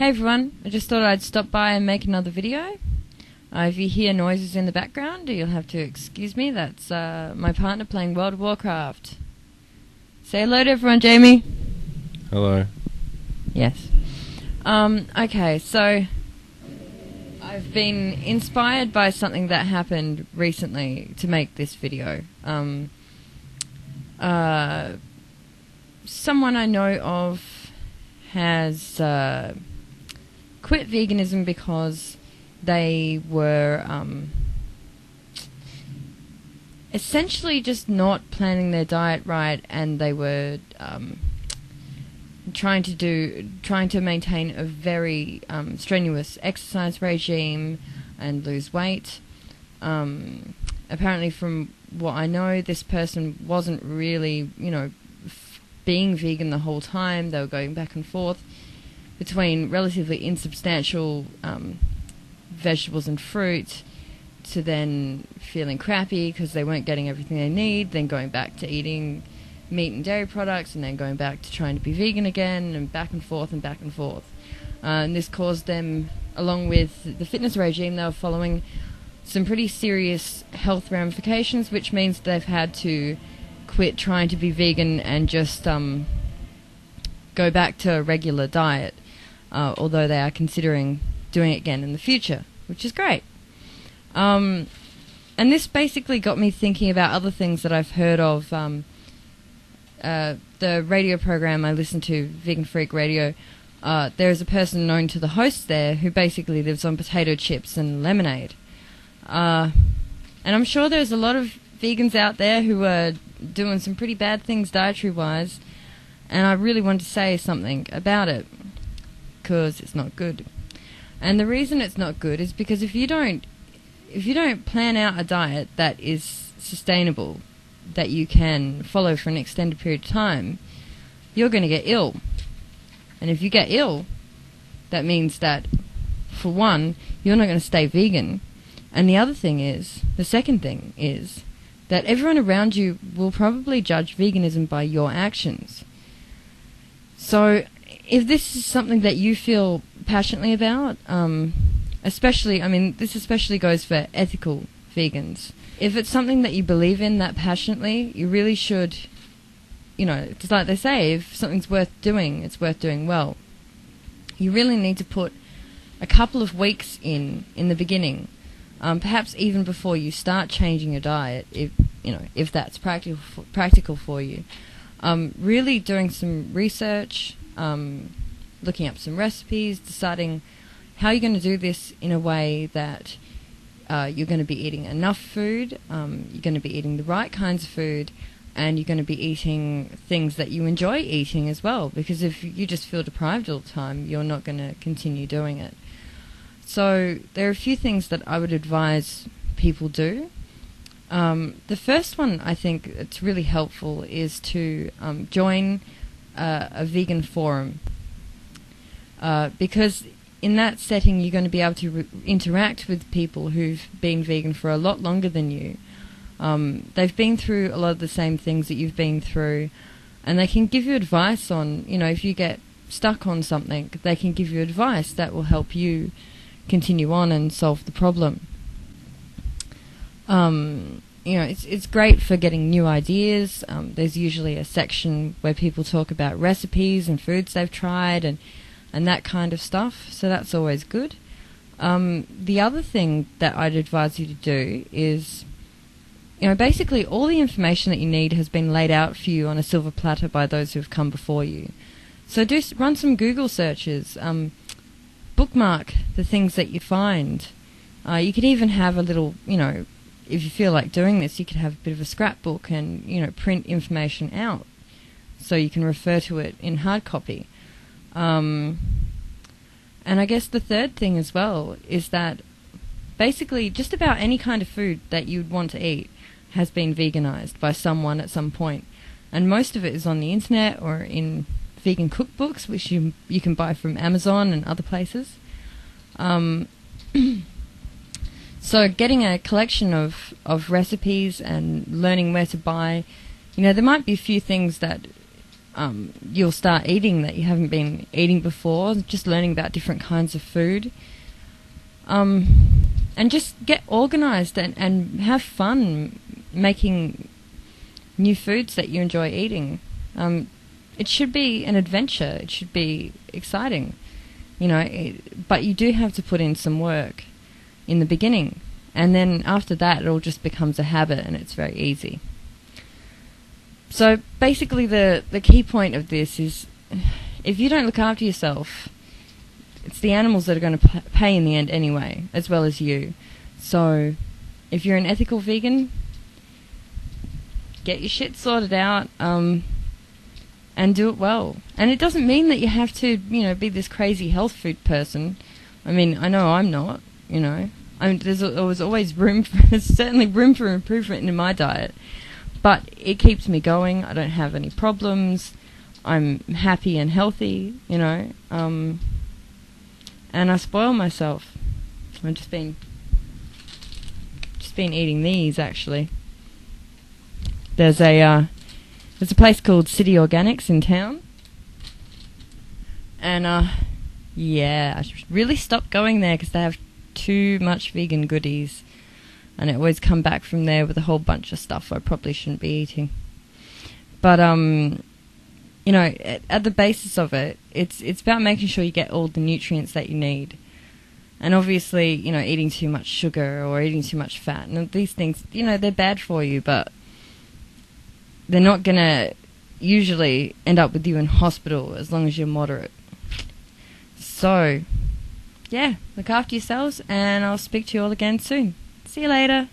Hey everyone, I just thought I'd stop by and make another video. If you hear noises in the background, you'll have to excuse me. That's my partner playing World of Warcraft. Say hello to everyone, Jamie. Hello. Yes. Okay, so I've been inspired by something that happened recently to make this video. Someone I know of has quit veganism because they were essentially just not planning their diet right, and they were trying to maintain a very strenuous exercise regime and lose weight. Apparently, from what I know, this person wasn't really, being vegan the whole time. They were going back and forth between relatively insubstantial vegetables and fruit to then feeling crappy because they weren't getting everything they need, then going back to eating meat and dairy products, and then going back to trying to be vegan again, and back and forth and back and forth. And this caused them, along with the fitness regime they were following, some pretty serious health ramifications, which means they've had to quit trying to be vegan and just go back to a regular diet, although they are considering doing it again in the future, which is great. And this basically got me thinking about other things that I've heard of. The radio program I listen to, Vegan Freak Radio, there is a person known to the host there who basically lives on potato chips and lemonade. And I'm sure there's a lot of vegans out there who are doing some pretty bad things dietary-wise, and I really want to say something about it, because it's not good. And the reason it's not good is because if you don't plan out a diet that is sustainable, that you can follow for an extended period of time, you're going to get ill. And if you get ill, that means that, for one, you're not going to stay vegan. And the second thing is that everyone around you will probably judge veganism by your actions. So if this is something that you feel passionately about, this especially goes for ethical vegans. If it's something that you believe in that passionately, you really should, it's like they say, if something's worth doing, it's worth doing well. You really need to put a couple of weeks in the beginning, perhaps even before you start changing your diet, if that's practical for you. Really doing some research, looking up some recipes, deciding how you're going to do this in a way that you're going to be eating enough food, you're going to be eating the right kinds of food, and you're going to be eating things that you enjoy eating as well, because if you just feel deprived all the time, you're not going to continue doing it. So there are a few things that I would advise people do. The first one I think it's really helpful is to join a vegan forum, because in that setting you're going to be able to interact with people who've been vegan for a lot longer than you. They've been through a lot of the same things that you've been through, and they can give you advice on, if you get stuck on something, they can give you advice that will help you continue on and solve the problem. It's great for getting new ideas. There's usually a section where people talk about recipes and foods they've tried and that kind of stuff, so that's always good. The other thing that I'd advise you to do is, basically all the information that you need has been laid out for you on a silver platter by those who have come before you. So run some Google searches, bookmark the things that you find. You could even have a little, if you feel like doing this, you could have a bit of a scrapbook and, print information out so you can refer to it in hard copy. And I guess the third thing as well is that basically just about any kind of food that you'd want to eat has been veganized by someone at some point. And most of it is on the internet or in vegan cookbooks, which you can buy from Amazon and other places. So getting a collection of recipes and learning where to buy, there might be a few things that you'll start eating that you haven't been eating before, just learning about different kinds of food. And just get organised and have fun making new foods that you enjoy eating. It should be an adventure. It should be exciting, but you do have to put in some work in the beginning. And then after that, it all just becomes a habit and it's very easy. So basically the key point of this is, if you don't look after yourself, it's the animals that are going to pay in the end anyway, as well as you. So if you're an ethical vegan, get your shit sorted out, and do it well. And it doesn't mean that you have to, be this crazy health food person. I mean, I know I'm not, there's always there's certainly room for improvement in my diet. But it keeps me going. I don't have any problems. I'm happy and healthy, and I spoil myself. I've just been eating these, actually. There's a place called City Organics in town, and I should really stop going there because they have too much vegan goodies, and I always come back from there with a whole bunch of stuff I probably shouldn't be eating. But at the basis of it, it's about making sure you get all the nutrients that you need. And obviously, eating too much sugar or eating too much fat, and these things, they're bad for you, but they're not going to usually end up with you in hospital as long as you're moderate. So, yeah, look after yourselves, and I'll speak to you all again soon. See you later.